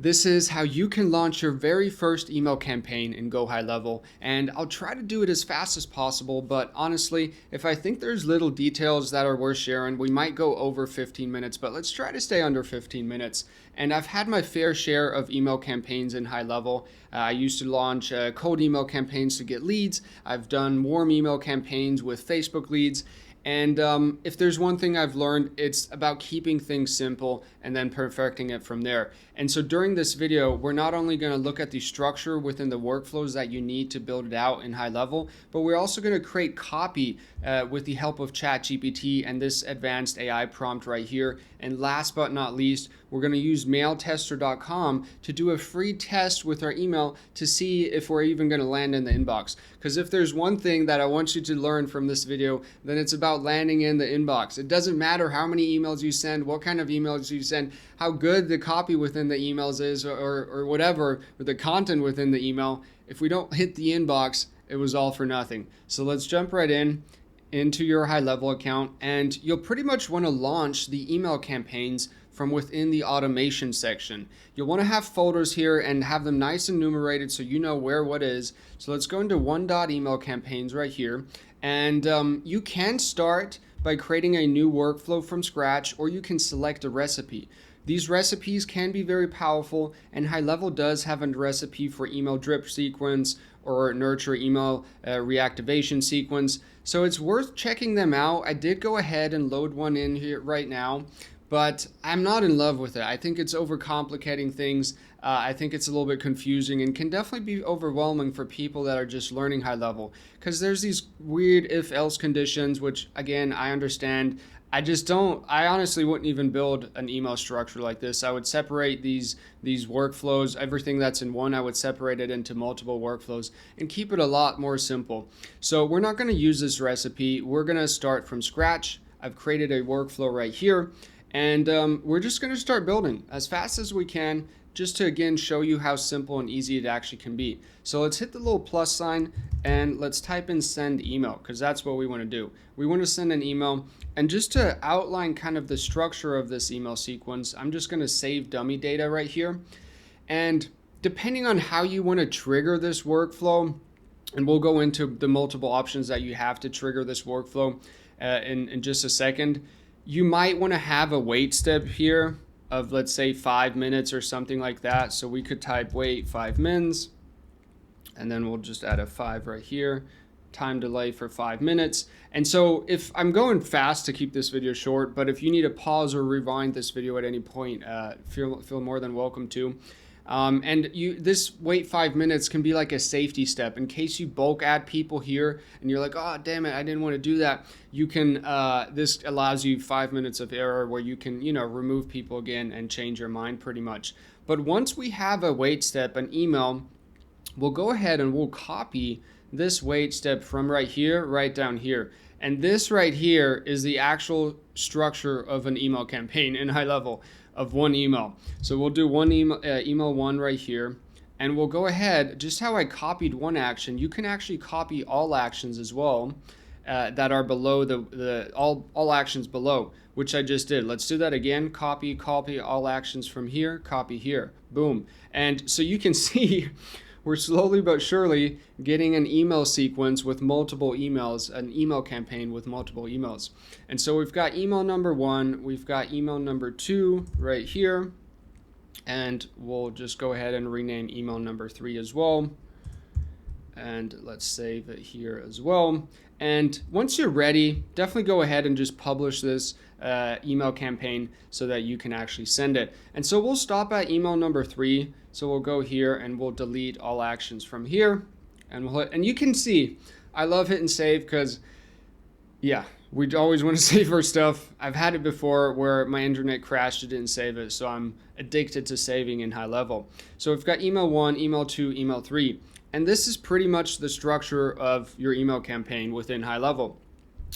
This is how you can launch your very first email campaign in GoHighLevel, and I'll try to do it as fast as possible, but honestly, if I think there's little details that are worth sharing, we might go over 15 minutes, but let's try to stay under 15 minutes. And I've had my fair share of email campaigns in HighLevel. I used to launch cold email campaigns to get leads. I've done warm email campaigns with Facebook leads. And if there's one thing I've learned, it's about keeping things simple and then perfecting it from there. And so during this video, we're not only going to look at the structure within the workflows that you need to build it out in HighLevel, but we're also going to create copy with the help of ChatGPT and this advanced AI prompt right here. And last but not least, we're going to use mailtester.com to do a free test with our email to see if we're even going to land in the inbox. Because if there's one thing that I want you to learn from this video, then it's about landing in the inbox. It doesn't matter how many emails you send, what kind of emails you send, how good the copy within the emails is, or whatever, or the content within the email. If we don't hit the inbox, it was all for nothing. So let's jump right into your HighLevel account, and you'll pretty much want to launch the email campaigns from within the automation section. You'll want to have folders here and have them nice and enumerated so you know where what is. So let's go into one.email campaigns right here, and you can start by creating a new workflow from scratch, or you can select a recipe. These recipes can be very powerful, and HighLevel does have a recipe for email drip sequence or nurture email reactivation sequence. So it's worth checking them out. I did go ahead and load one in here right now, but I'm not in love with it. I think it's overcomplicating things. I think it's a little bit confusing and can definitely be overwhelming for people that are just learning HighLevel, because there's these weird if-else conditions, which again, I understand. I honestly wouldn't even build an email structure like this. I would separate these workflows, everything that's in one, I would separate it into multiple workflows and keep it a lot more simple. So we're not going to use this recipe. We're going to start from scratch. I've created a workflow right here, and we're just going to start building as fast as we can, just to again show you how simple and easy it actually can be. So let's hit the little plus sign and let's type in send email, because that's what we want to do. We want to send an email, and just to outline kind of the structure of this email sequence, I'm just going to save dummy data right here. And depending on how you want to trigger this workflow, and we'll go into the multiple options that you have to trigger this workflow in just a second, you might want to have a wait step here of, let's say, 5 minutes or something like that. So we could type wait 5 mins, and then we'll just add a 5 right here, time delay for 5 minutes. And so if I'm going fast to keep this video short, but if you need to pause or rewind this video at any point, feel more than welcome to. This wait 5 minutes can be like a safety step in case you bulk add people here and you're like, oh damn it, I didn't want to do that. You can this allows you 5 minutes of error where you can remove people again and change your mind pretty much. But once we have a wait step, an email, we'll go ahead and we'll copy this wait step from right here right down here. And this right here is the actual structure of an email campaign in HighLevel, of one email. So we'll do one email one right here, and we'll go ahead, just how I copied one action, you can actually copy all actions as well that are below all actions below, which I just did. Let's do that again. Copy all actions from here, copy here, boom. And so you can see we're slowly but surely getting an email sequence with multiple emails, an email campaign with multiple emails. And so we've got email number 1, we've got email number 2 right here, and we'll just go ahead and rename email number 3 as well. And let's save it here as well. And once you're ready, definitely go ahead and just publish this email campaign so that you can actually send it. And so we'll stop at email number 3. So we'll go here and we'll delete all actions from here, and and you can see I love hitting save, because yeah, we always want to save our stuff. I've had it before where my internet crashed, it didn't save it, so I'm addicted to saving in HighLevel. So we've got email 1, email 2, email 3. And this is pretty much the structure of your email campaign within HighLevel.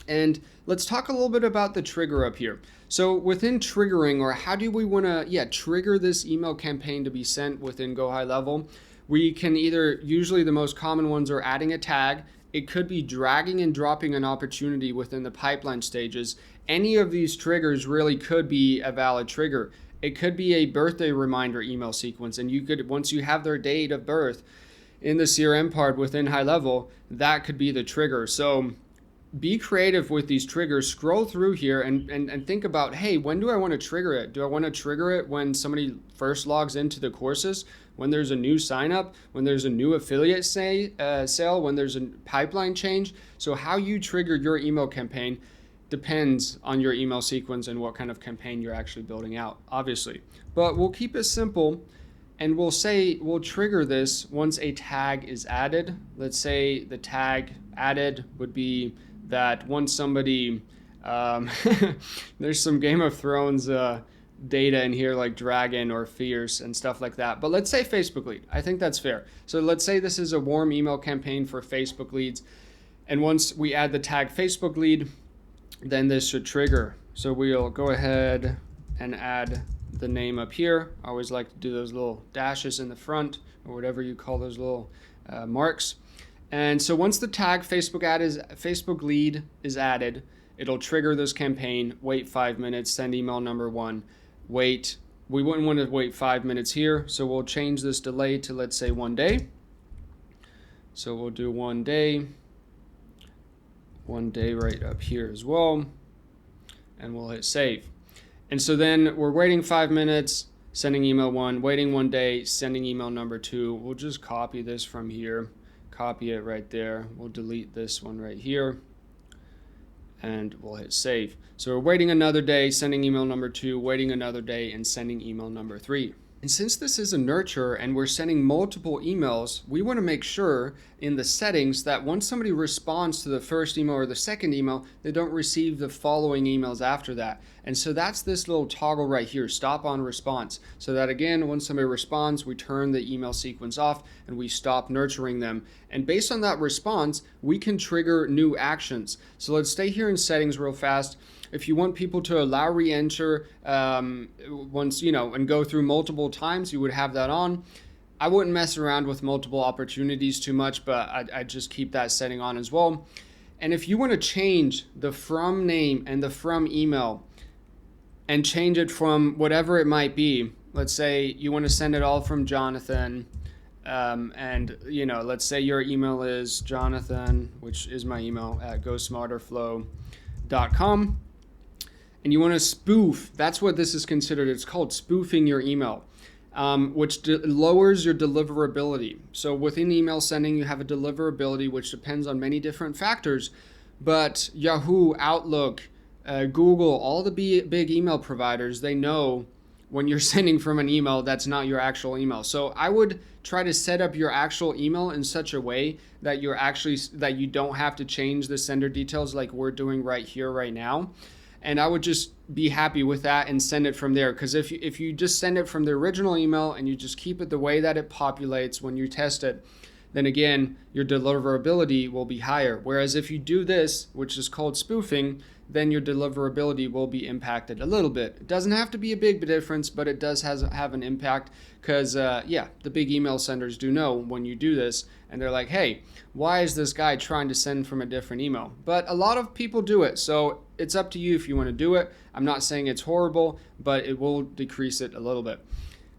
And let's talk a little bit about the trigger up here. So within triggering, or how do we want to trigger this email campaign to be sent within GoHighLevel, we can either, usually the most common ones are adding a tag. It could be dragging and dropping an opportunity within the pipeline stages. Any of these triggers really could be a valid trigger. It could be a birthday reminder email sequence, and you could, once you have their date of birth in the CRM part within HighLevel, that could be the trigger. So be creative with these triggers. Scroll through here and think about, hey, when do I want to trigger it? Do I want to trigger it when somebody first logs into the courses, when there's a new sign up, when there's a new affiliate sale, when there's a pipeline change? So how you trigger your email campaign depends on your email sequence and what kind of campaign you're actually building out, obviously. But we'll keep it simple, and we'll trigger this once a tag is added. Let's say the tag added would be that once somebody, there's some Game of Thrones data in here like dragon or fierce and stuff like that. But let's say Facebook lead. I think that's fair. So let's say this is a warm email campaign for Facebook leads. And once we add the tag Facebook lead, then this should trigger. So we'll go ahead and add the name up here. I always like to do those little dashes in the front, or whatever you call those little marks. And so once the tag Facebook lead is added, it'll trigger this campaign. Wait 5 minutes, send email number 1. Wait, we wouldn't want to wait 5 minutes here, so we'll change this delay to, let's say, 1 day. So we'll do 1 day. 1 day right up here as well, and we'll hit save. And so then we're waiting 5 minutes, sending email 1, waiting 1 day, sending email number 2. We'll just copy this from here, copy it right there. We'll delete this one right here, and we'll hit save. So we're waiting another day, sending email number 2, waiting another day, and sending email number 3. And since this is a nurture and we're sending multiple emails, we want to make sure in the settings that once somebody responds to the first email or the second email, they don't receive the following emails after that. And so that's this little toggle right here, stop on response. So that again, when somebody responds, we turn the email sequence off and we stop nurturing them. And based on that response, we can trigger new actions. So let's stay here in settings real fast. If you want people to allow re-enter once, and go through multiple times, you would have that on. I wouldn't mess around with multiple opportunities too much, but I'd just keep that setting on as well. And if you want to change the from name and the from email and change it from whatever it might be, let's say you want to send it all from Jonathan, and let's say your email is Jonathan, which is my email, at GoSmarterFlow.com. And you want to spoof, that's what this is considered. It's called spoofing your email, which lowers your deliverability. So within email sending, you have a deliverability, which depends on many different factors. But Yahoo, Outlook, Google, all the big email providers, they know when you're sending from an email that's not your actual email. So I would try to set up your actual email in such a way that that you don't have to change the sender details like we're doing right here, right now. And I would just be happy with that and send it from there. Because if you just send it from the original email and you just keep it the way that it populates when you test it, then again, your deliverability will be higher. Whereas if you do this, which is called spoofing, then your deliverability will be impacted a little bit. It doesn't have to be a big difference, but it does have an impact because, the big email senders do know when you do this, and they're like, hey, why is this guy trying to send from a different email? But a lot of people do it, so it's up to you if you want to do it. I'm not saying it's horrible, but it will decrease it a little bit.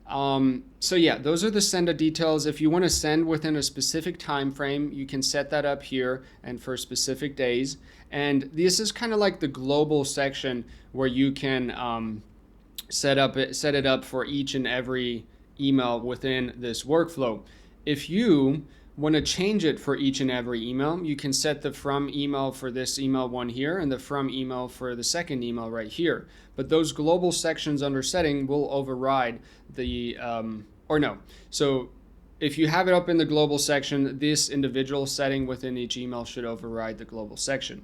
Those are the sender details. If you want to send within a specific time frame, you can set that up here and for specific days. And this is kind of like the global section where you can set it up for each and every email within this workflow. If you want to change it for each and every email, you can set the from email for this email one here and the from email for the second email right here. But those global sections under setting will override the, So if you have it up in the global section, this individual setting within each email should override the global section.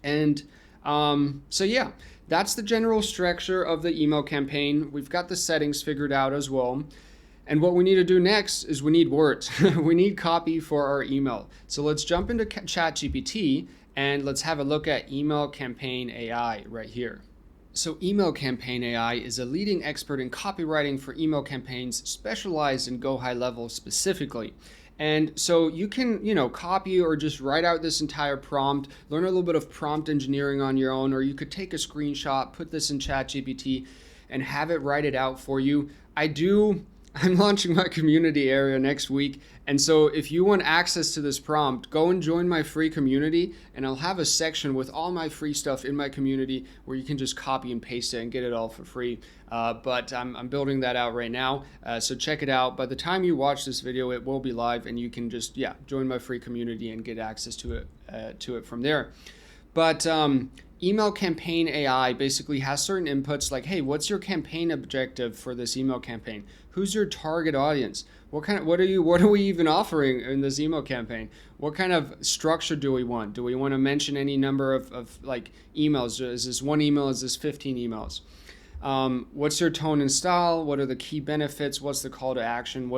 And that's the general structure of the email campaign. We've got the settings figured out as well. And what we need to do next is we need words. We need copy for our email. So let's jump into ChatGPT and let's have a look at Email Campaign AI right here. So Email Campaign AI is a leading expert in copywriting for email campaigns, specialized in GoHighLevel specifically. And so you can, copy or just write out this entire prompt, learn a little bit of prompt engineering on your own, or you could take a screenshot, put this in ChatGPT, and have it write it out for you. I'm launching my community area next week. And so if you want access to this prompt, go and join my free community, and I'll have a section with all my free stuff in my community where you can just copy and paste it and get it all for free. But I'm building that out right now. So check it out. By the time you watch this video, it will be live, and you can just, join my free community and get access to it from there. But email campaign AI basically has certain inputs like, hey, what's your campaign objective for this email campaign? Who's your target audience? What are we even offering in this email campaign? What kind of structure do we want? Do we want to mention any number of like emails? Is this one email? Is this 15 emails? What's your tone and style? What are the key benefits? What's the call to action?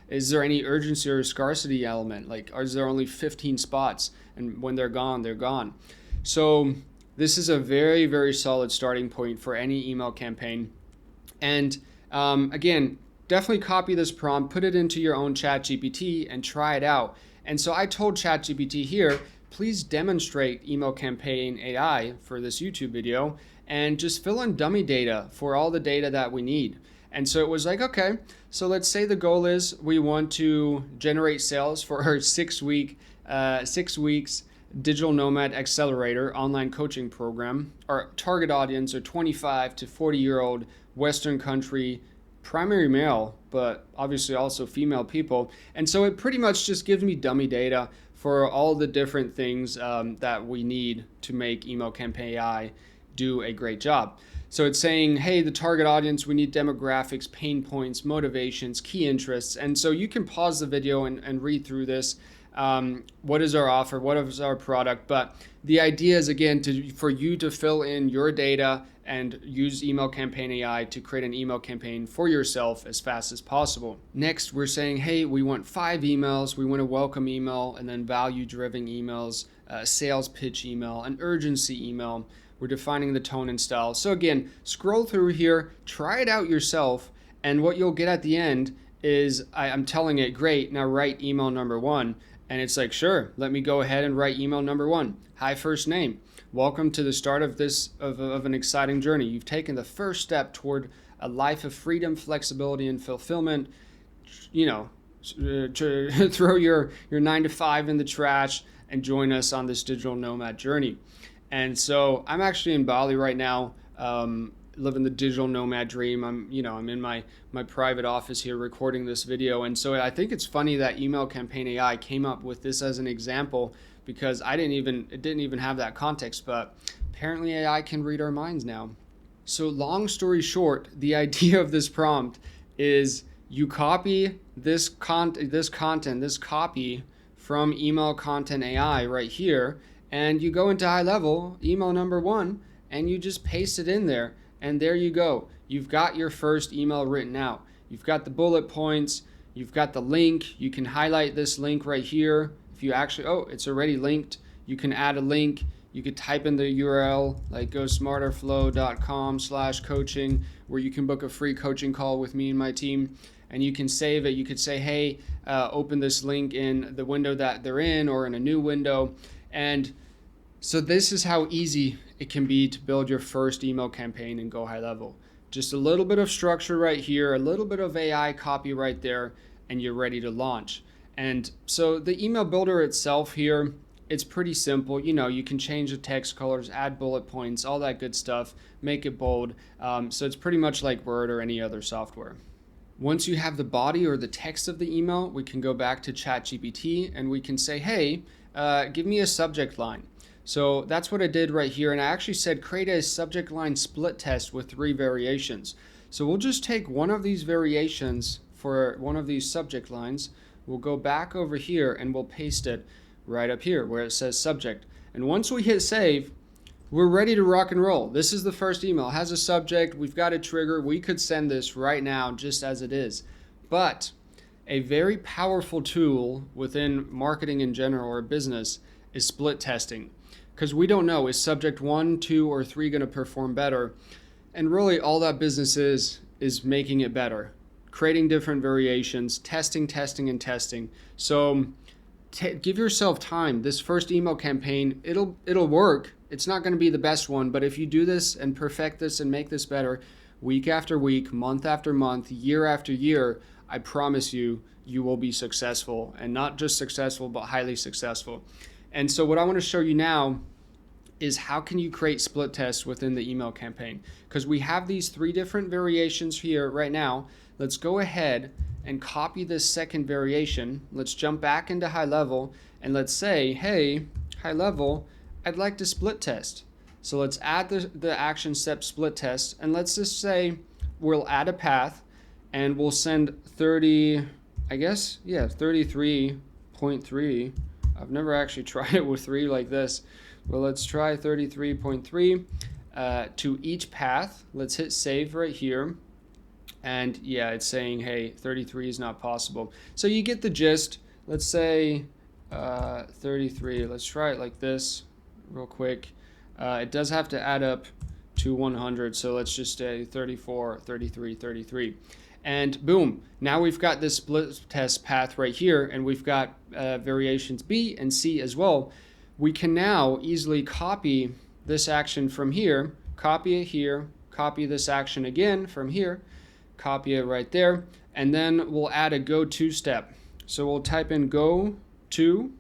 Is there any urgency or scarcity element? Like, is there only 15 spots, and when they're gone, they're gone? So this is a very, very solid starting point for any email campaign. And again, definitely copy this prompt, put it into your own ChatGPT and try it out. And so I told ChatGPT here, please demonstrate email campaign AI for this YouTube video and just fill in dummy data for all the data that we need. And so it was like, okay, so let's say the goal is we want to generate sales for our 6 weeks Digital Nomad Accelerator online coaching program. Our target audience are 25 to 40-year-old Western country, primary male, but obviously also female people. And so it pretty much just gives me dummy data for all the different things that we need to make email campaign AI do a great job. So it's saying, hey, the target audience, we need demographics, pain points, motivations, key interests. And so you can pause the video and read through this. What is our offer? What is our product? But the idea is, again, for you to fill in your data and use email campaign AI to create an email campaign for yourself as fast as possible. Next, we're saying, hey, we want 5 emails. We want a welcome email, and then value-driven emails, sales pitch email, an urgency email. We're defining the tone and style. So again, scroll through here, try it out yourself, and what you'll get at the end is I'm telling it, great, now write email number 1. And it's like, sure, let me go ahead and write email number 1. Hi, first name. Welcome to the start of an exciting journey. You've taken the first step toward a life of freedom, flexibility, and fulfillment. Throw your 9 to 5 in the trash and join us on this digital nomad journey. And so I'm actually in Bali right now, living the digital nomad dream. I'm in my private office here recording this video. And so I think it's funny that email campaign AI came up with this as an example, because it didn't even have that context, but apparently AI can read our minds now. So long story short, the idea of this prompt is you copy this copy from email content AI right here, and you go into HighLevel, email number 1, and you just paste it in there. And there you go. You've got your first email written out. You've got the bullet points. You've got the link. You can highlight this link right here. If you actually, it's already linked. You can add a link. You could type in the URL, like gosmarterflow.com/coaching, where you can book a free coaching call with me and my team. And you can save it. You could say, hey, open this link in the window that they're in or in a new window. And so this is how easy it can be to build your first email campaign in GoHighLevel. Just a little bit of structure right here, a little bit of AI copy right there, and you're ready to launch. And so the email builder itself here, it's pretty simple. You can change the text colors, add bullet points, all that good stuff, make it bold. So it's pretty much like Word or any other software. Once you have the body or the text of the email, we can go back to ChatGPT and we can say, hey, give me a subject line. So that's what I did right here. And I actually said create a subject line split test with 3 variations. So we'll just take one of these variations for one of these subject lines. We'll go back over here and we'll paste it right up here where it says subject. And once we hit save, we're ready to rock and roll. This is the first email. It has a subject. We've got a trigger. We could send this right now just as it is. But a very powerful tool within marketing in general or business is split testing. Because we don't know, is subject 1, 2, or 3 going to perform better? And really all that business is making it better. Creating different variations, testing. So give yourself time. This first email campaign, it'll work. It's not going to be the best one, but if you do this and perfect this and make this better, week after week, month after month, year after year, I promise you, you will be successful, and not just successful, but highly successful. And so what I want to show you now is how can you create split tests within the email campaign? Because we have these 3 different variations here right now. Let's go ahead and copy this second variation. Let's jump back into HighLevel and let's say, hey, HighLevel, I'd like to split test. So let's add the action step split test, and let's just say we'll add a path and we'll send 30, I guess, yeah, 33.3. I've never actually tried it with 3 like this. Well, let's try 33.3 to each path. Let's hit save right here. And yeah, it's saying, hey, 33 is not possible. So you get the gist. Let's say 33. Let's try it like this real quick. It does have to add up to 100. So let's just say 34, 33, 33. And boom, now we've got this split test path right here, and we've got variations B and C as well. We can now easily copy this action from here, copy it here, copy this action again from here, copy it right there, and then we'll add a go to step. So we'll type in go to,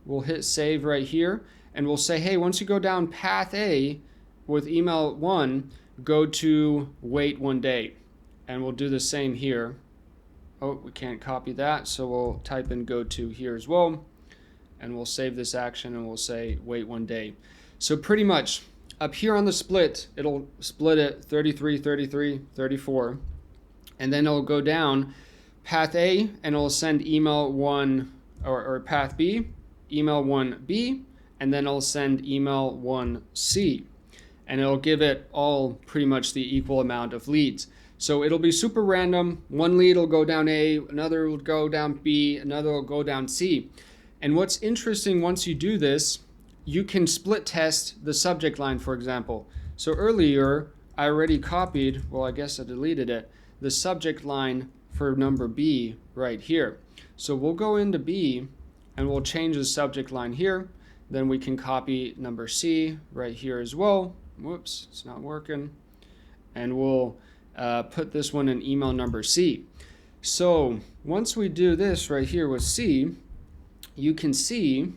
we'll hit save right here, and we'll say, hey, once you go down path A with email 1, go to wait 1 day. And we'll do the same here. Oh, we can't copy that, so we'll type in go to here as well. And we'll save this action and we'll say wait 1 day. So pretty much up here on the split, it'll split it 33, 33, 34. And then it'll go down path A and it'll send email 1 or path B, email 1B, and then it'll send email 1C. And it'll give it all pretty much the equal amount of leads. So it'll be super random. One lead will go down A, another will go down B, another will go down C. And what's interesting, once you do this, you can split test the subject line, for example. So earlier, I already copied, well, I guess I deleted it, the subject line for number B right here. So we'll go into B and we'll change the subject line here. Then we can copy number C right here as well. Whoops, it's not working. And we'll put this one in email number C. So once we do this right here with C, you can see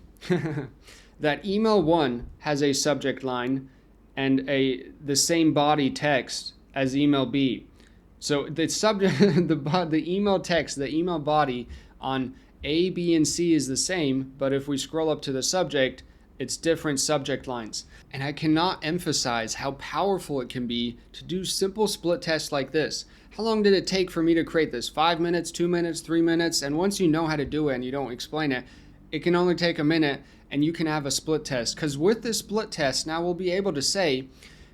that email 1 has a subject line and the same body text as email B. So the subject, the email text, the email body on A, B, and C is the same, but if we scroll up to the subject, it's different subject lines. And I cannot emphasize how powerful it can be to do simple split tests like this. How long did it take for me to create this? 5 minutes, 2 minutes, 3 minutes? And once you know how to do it and you don't explain it, it can only take a minute and you can have a split test. Because with this split test, now we'll be able to say,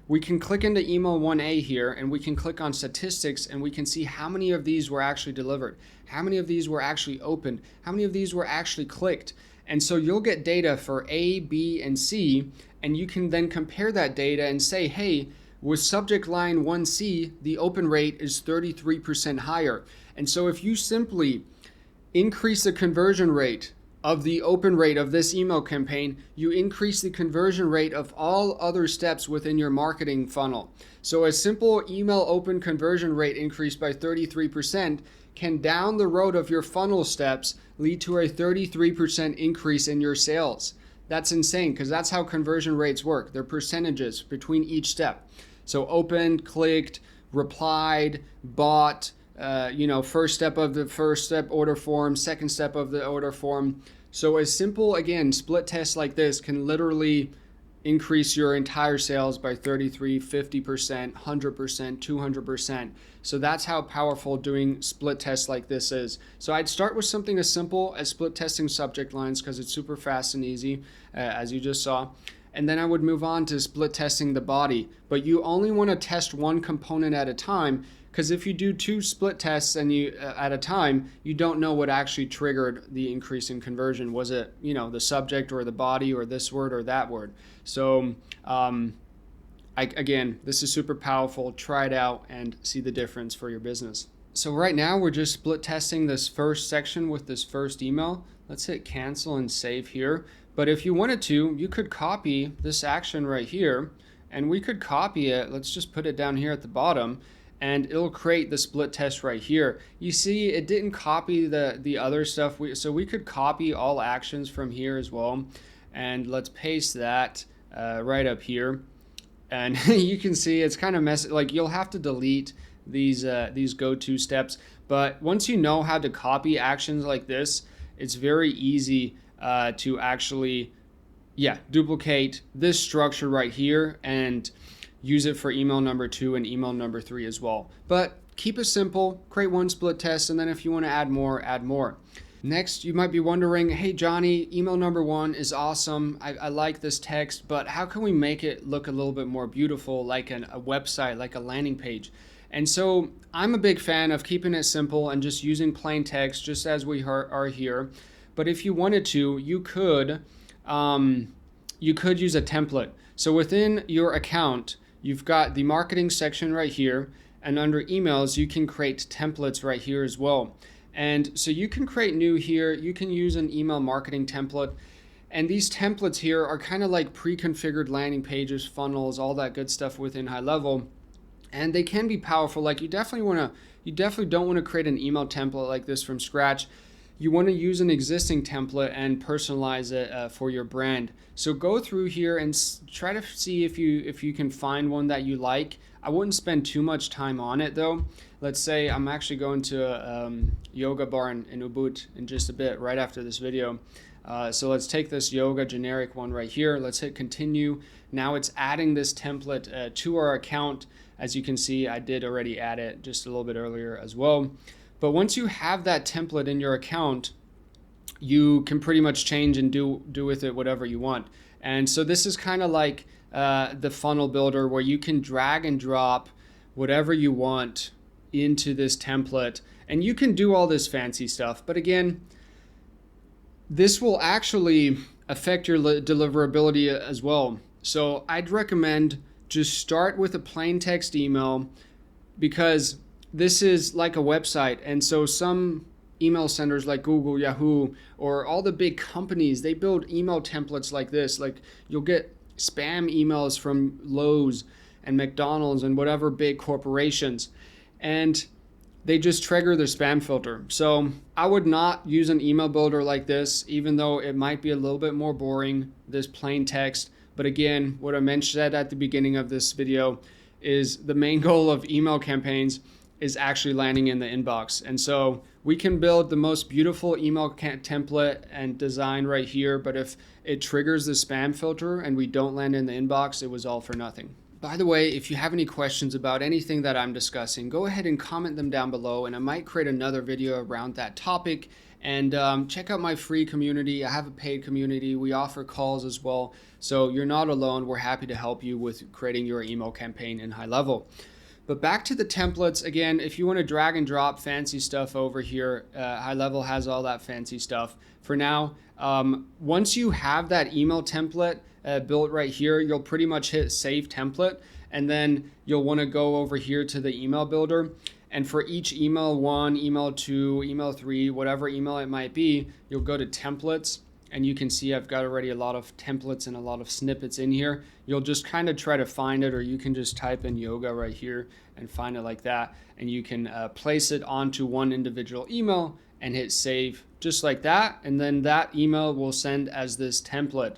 we can click into email 1A here and we can click on statistics and we can see how many of these were actually delivered, how many of these were actually opened, how many of these were actually clicked. And so you'll get data for A, B, and C, and you can then compare that data and say, hey, with subject line 1C, the open rate is 33% higher. And so if you simply increase the conversion rate of the open rate of this email campaign, you increase the conversion rate of all other steps within your marketing funnel. So a simple email open conversion rate increase by 33% can down the road of your funnel steps lead to a 33% increase in your sales. That's insane because that's how conversion rates work. They're percentages between each step. So opened, clicked, replied, bought, first step of the first step order form, second step of the order form. So a simple, again, split test like this can literally increase your entire sales by 33, 50%, 100%, 200%. So that's how powerful doing split tests like this is. So I'd start with something as simple as split testing subject lines because it's super fast and easy, as you just saw. And then I would move on to split testing the body. But you only want to test one component at a time, because if you do 2 split tests and you at a time, you don't know what actually triggered the increase in conversion. Was it, the subject or the body or this word or that word? So again, this is super powerful. Try it out and see the difference for your business. So right now we're just split testing this first section with this first email. Let's hit cancel and save here. But if you wanted to, you could copy this action right here and we could copy it. Let's just put it down here at the bottom. and it'll create the split test right here. You see it didn't copy the other stuff, so we could copy all actions from here as well, and let's paste that right up here. And you can see it's kind of messy. Like, you'll have to delete these go-to steps, but once you know how to copy actions like this, it's very easy to actually duplicate this structure right here and use it for email number 2 and email number 3 as well. But keep it simple, create one split test, and then if you want to add more, add more. Next, you might be wondering, hey Johnny, email number 1 is awesome. I like this text, but how can we make it look a little bit more beautiful, like a website, like a landing page? And so I'm a big fan of keeping it simple and just using plain text, just as we are here. But if you wanted to, you could use a template. So within your account, you've got the marketing section right here, and under emails, you can create templates right here as well. And so you can create new here. You can use an email marketing template. And these templates here are kind of like pre-configured landing pages, funnels, all that good stuff within HighLevel. And they can be powerful. Like, you definitely don't want to create an email template like this from scratch. You want to use an existing template and personalize it for your brand. So go through here and try to see if you can find one that you like. I wouldn't spend too much time on it though. Let's say I'm actually going to a yoga bar in Ubud in just a bit, right after this video. So let's take this yoga generic one right here. Let's hit continue. Now it's adding this template to our account. As you can see, I did already add it just a little bit earlier as well. But once you have that template in your account, you can pretty much change and do with it whatever you want. And so this is kind of like the funnel builder, where you can drag and drop whatever you want into this template. And you can do all this fancy stuff. But again, this will actually affect your deliverability as well. So I'd recommend just start with a plain text email, because this is like a website. And so some email senders like Google, Yahoo, or all the big companies, they build email templates like this. Like, you'll get spam emails from Lowe's and McDonald's and whatever big corporations, and they just trigger the spam filter. So I would not use an email builder like this, even though it might be a little bit more boring, this plain text. But again, what I mentioned at the beginning of this video is the main goal of email campaigns is actually landing in the inbox. And so we can build the most beautiful email template and design right here, but if it triggers the spam filter and we don't land in the inbox, it was all for nothing. By the way, if you have any questions about anything that I'm discussing, go ahead and comment them down below, and I might create another video around that topic. And check out my free community. I have a paid community. We offer calls as well. So you're not alone. We're happy to help you with creating your email campaign in HighLevel. But back to the templates. Again, if you want to drag and drop fancy stuff over here, HighLevel has all that fancy stuff. For now, once you have that email template built right here, you'll pretty much hit save template, and then you'll want to go over here to the email builder. And for each email 1, email 2, email 3, whatever email it might be, you'll go to templates, and you can see I've got already a lot of templates and a lot of snippets in here. You'll just kind of try to find it, or you can just type in yoga right here and find it like that. And you can place it onto one individual email and hit save just like that. And then that email will send as this template.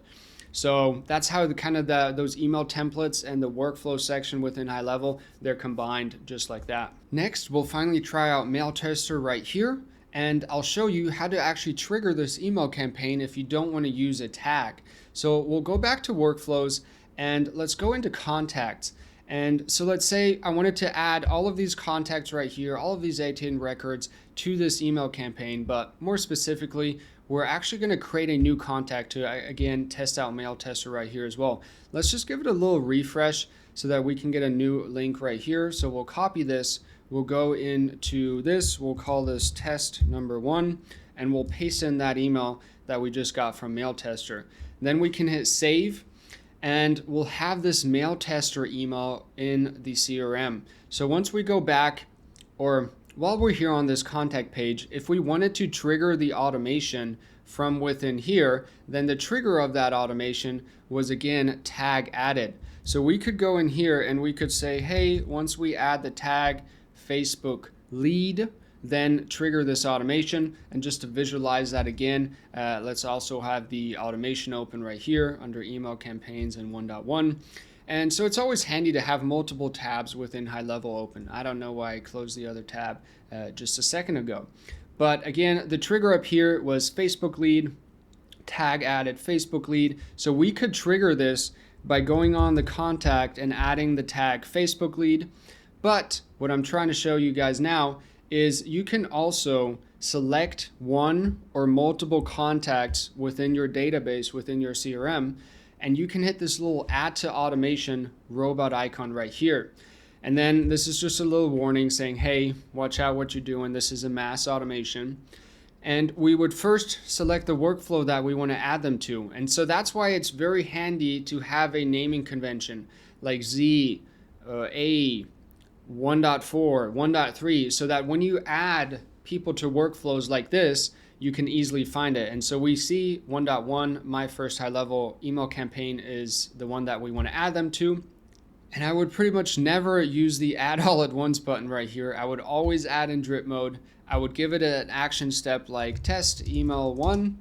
So that's how those email templates and the workflow section within HighLevel, they're combined just like that. Next, we'll finally try out Mail Tester right here, and I'll show you how to actually trigger this email campaign if you don't want to use a tag. So we'll go back to workflows, and let's go into contacts. And so let's say I wanted to add all of these contacts right here, all of these 18 records to this email campaign, but more specifically, we're actually going to create a new contact to, again, test out Mail Tester right here as well. Let's just give it a little refresh so that we can get a new link right here. So we'll copy this, we'll go into this, we'll call this test number 1, and we'll paste in that email that we just got from Mail Tester. Then we can hit save, and we'll have this Mail Tester email in the CRM. So once we go back, or while we're here on this contact page, if we wanted to trigger the automation from within here, then the trigger of that automation was again tag added. So we could go in here and we could say, hey, once we add the tag Facebook lead, then trigger this automation. And just to visualize that again, let's also have the automation open right here under email campaigns in 1.1. And so it's always handy to have multiple tabs within HighLevel open. I don't know why I closed the other tab just a second ago. But again, the trigger up here was Facebook lead, tag added Facebook lead. So we could trigger this by going on the contact and adding the tag Facebook lead. But what I'm trying to show you guys now is you can also select one or multiple contacts within your database, within your CRM, and you can hit this little add to automation robot icon right here. And then this is just a little warning saying, hey, watch out what you're doing. This is a mass automation. And we would first select the workflow that we want to add them to. And so that's why it's very handy to have a naming convention like Z, A, 1.4, 1.3, so that when you add people to workflows like this, you can easily find it. And so we see 1.1, my first HighLevel email campaign is the one that we want to add them to. And I would pretty much never use the add all at once button right here. I would always add in drip mode. I would give it an action step like test email 1.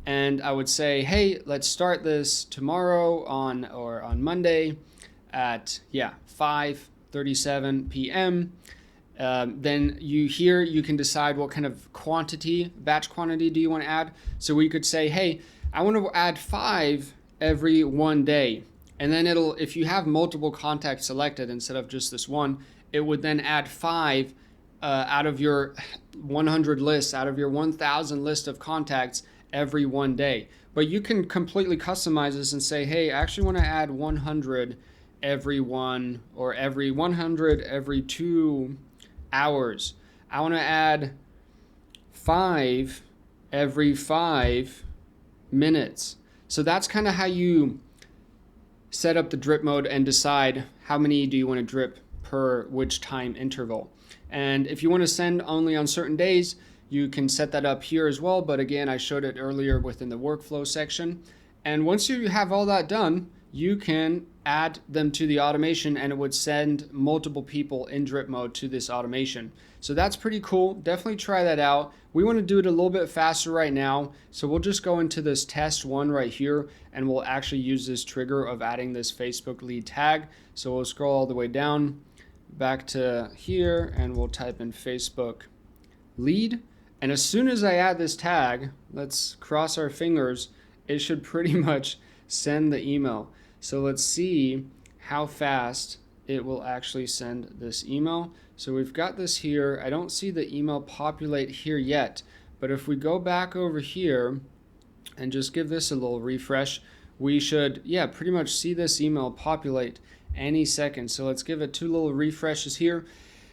And I would say, hey, let's start this tomorrow on Monday at 5:37 p.m. Then you can decide what kind of batch quantity do you want to add. So we could say, hey, I want to add 5 every 1 day. And then if you have multiple contacts selected instead of just this one, it would then add 5 out of your 100 lists, out of your 1,000 list of contacts every 1 day. But you can completely customize this and say, hey, I actually want to add 100 every 100 every 2 hours. I want to add 5 every 5 minutes. So that's kind of how you set up the drip mode and decide how many do you want to drip per which time interval. And if you want to send only on certain days, you can set that up here as well. But again, I showed it earlier within the workflow section. And once you have all that done, you can add them to the automation and it would send multiple people in drip mode to this automation. So that's pretty cool. Definitely try that out. We want to do it a little bit faster right now. So we'll just go into this test one right here and we'll actually use this trigger of adding this Facebook lead tag. So we'll scroll all the way down back to here and we'll type in Facebook lead. And as soon as I add this tag, let's cross our fingers, it should pretty much send the email. So let's see how fast it will actually send this email. So we've got this here. I don't see the email populate here yet, but if we go back over here and just give this a little refresh, we should, pretty much see this email populate any second. So let's give it 2 little refreshes here.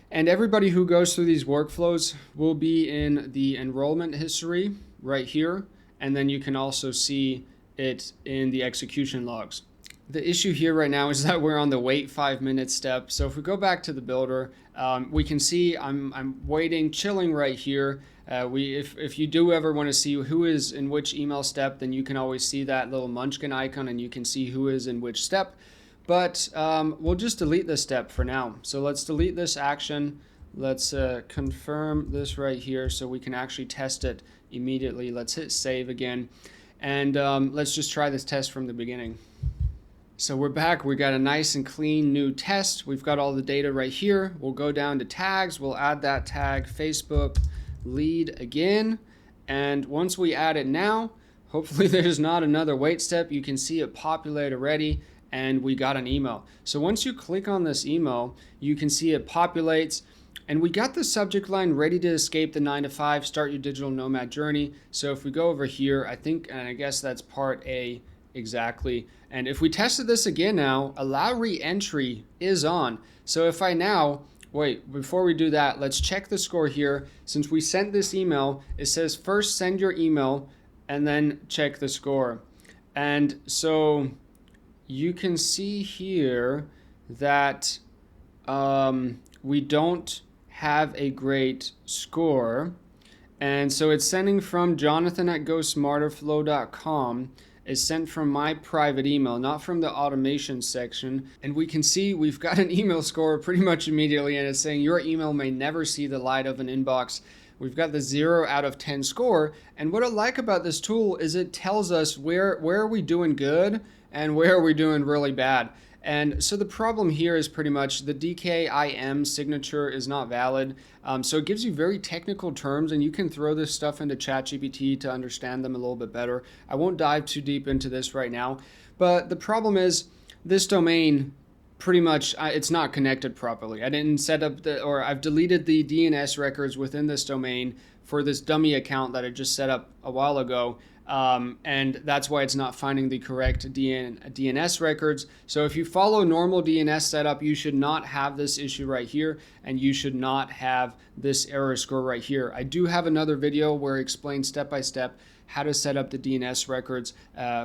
And everybody who goes through these workflows will be in the enrollment history right here. And then you can also see it in the execution logs. The issue here right now is that we're on the wait 5 minute step. So if we go back to the builder, we can see I'm waiting, chilling right here. If you do ever want to see who is in which email step, then you can always see that little munchkin icon and you can see who is in which step. But we'll just delete this step for now. So let's delete this action. Let's confirm this right here so we can actually test it immediately. Let's hit save again. And let's just try this test from the beginning. So we're back. We got a nice and clean new test. We've got all the data right here. We'll go down to tags. We'll add that tag Facebook lead again. And once we add it now, hopefully there's not another wait step. You can see it populate already and we got an email. So once you click on this email, you can see it populates and we got the subject line ready to escape the 9 to 5, start your digital nomad journey. So if we go over here, I guess that's part A exactly. And if we tested this again now, allow re-entry is on. So if I now, before we do that, let's check the score here. Since we sent this email, it says first send your email and then check the score. And so you can see here that we don't have a great score. And so it's sending from Jonathan at GoSmarterFlow.com. is sent from my private email, not from the automation section. And we can see we've got an email score pretty much immediately, and it's saying your email may never see the light of an inbox. We've got the 0 out of 10 score. And what I like about this tool is it tells us where are we doing good and where are we doing really bad. And so the problem here is pretty much the DKIM signature is not valid. So it gives you very technical terms, and you can throw this stuff into ChatGPT to understand them a little bit better. I won't dive too deep into this right now, but the problem is this domain pretty much it's not connected properly. I didn't set up I've deleted the DNS records within this domain for this dummy account that I just set up a while ago. And that's why it's not finding the correct DNS records. So if you follow normal DNS setup, you should not have this issue right here, and you should not have this error score right here. I do have another video where I explain step by step how to set up the DNS records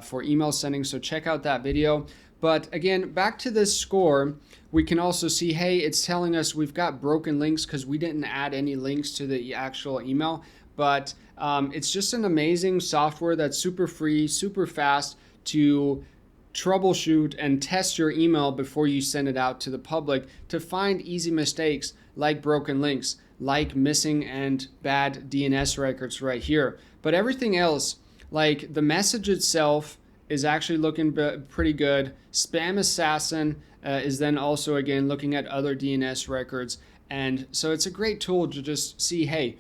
for email sending, so check out that video. But again, back to this score, we can also see, hey, it's telling us we've got broken links because we didn't add any links to the actual email. But it's just an amazing software that's super free, super fast to troubleshoot and test your email before you send it out to the public to find easy mistakes like broken links, like missing and bad DNS records right here. But everything else, like the message itself, is actually looking pretty good. SpamAssassin is then also, again, looking at other DNS records. And so it's a great tool to just see, hey,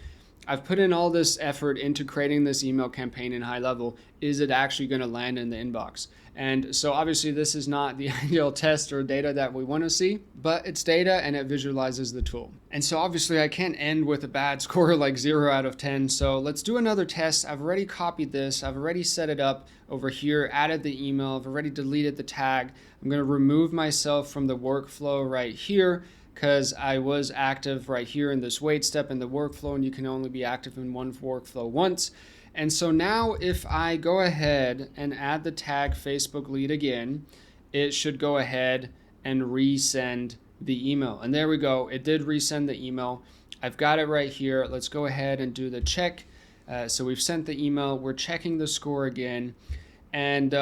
I've put in all this effort into creating this email campaign in HighLevel. Is it actually going to land in the inbox? And so obviously this is not the ideal test or data that we want to see, but it's data and it visualizes the tool. And so obviously I can't end with a bad score like 0 out of 10. So let's do another test. I've already copied this. I've already set it up over here, added the email. I've already deleted the tag. I'm going to remove myself from the workflow right here, because I was active right here in this wait step in the workflow, and you can only be active in one workflow once. And so now if I go ahead and add the tag Facebook lead again, it should go ahead and resend the email. And there we go. It did resend the email. I've got it right here. Let's go ahead and do the check. So we've sent the email. We're checking the score again. And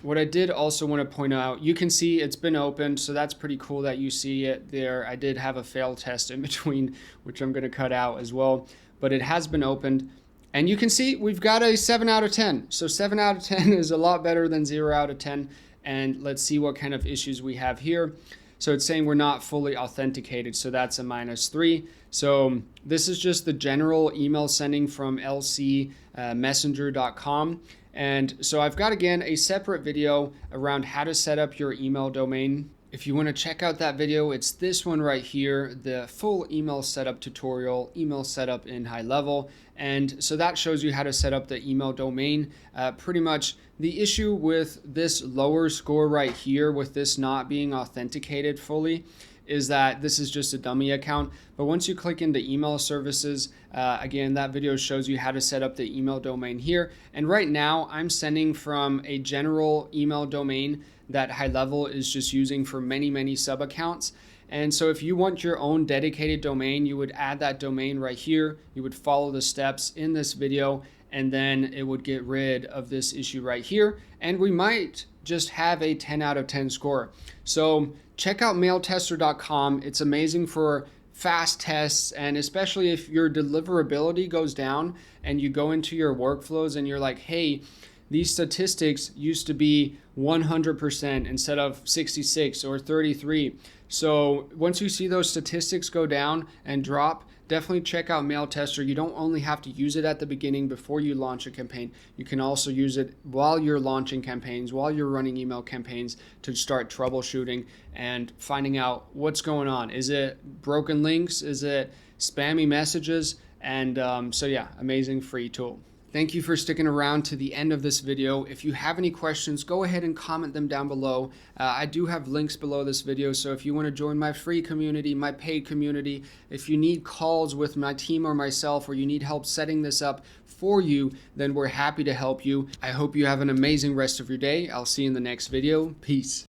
what I did also want to point out, you can see it's been opened, so that's pretty cool that you see it there. I did have a fail test in between, which I'm going to cut out as well, but it has been opened. And you can see we've got a 7 out of 10. So 7 out of 10 is a lot better than 0 out of 10. And let's see what kind of issues we have here. So it's saying we're not fully authenticated, so that's a -3. So this is just the general email sending from lcmessenger.com. And so I've got, again, a separate video around how to set up your email domain. If you want to check out that video, it's this one right here, the full email setup tutorial, email setup in HighLevel. And so that shows you how to set up the email domain. Pretty much the issue with this lower score right here, with this not being authenticated fully, is that this is just a dummy account. But once you click into email services, again, that video shows you how to set up the email domain here. And right now I'm sending from a general email domain that HighLevel is just using for many sub accounts. And so if you want your own dedicated domain, you would add that domain right here. You would follow the steps in this video, and then it would get rid of this issue right here. And we might just have a 10 out of 10 score. So check out mailtester.com. It's amazing for fast tests, and especially if your deliverability goes down and you go into your workflows and you're like, hey, these statistics used to be 100% instead of 66 or 33. So once you see those statistics go down and drop, definitely check out Mail Tester. You don't only have to use it at the beginning before you launch a campaign. You can also use it while you're launching campaigns, while you're running email campaigns, to start troubleshooting and finding out what's going on. Is it broken links? Is it spammy messages? And so yeah, amazing free tool. Thank you for sticking around to the end of this video. If you have any questions, go ahead and comment them down below. I do have links below this video, so if you want to join my free community, my paid community, if you need calls with my team or myself, or you need help setting this up for you, then we're happy to help you. I hope you have an amazing rest of your day. I'll see you in the next video. Peace.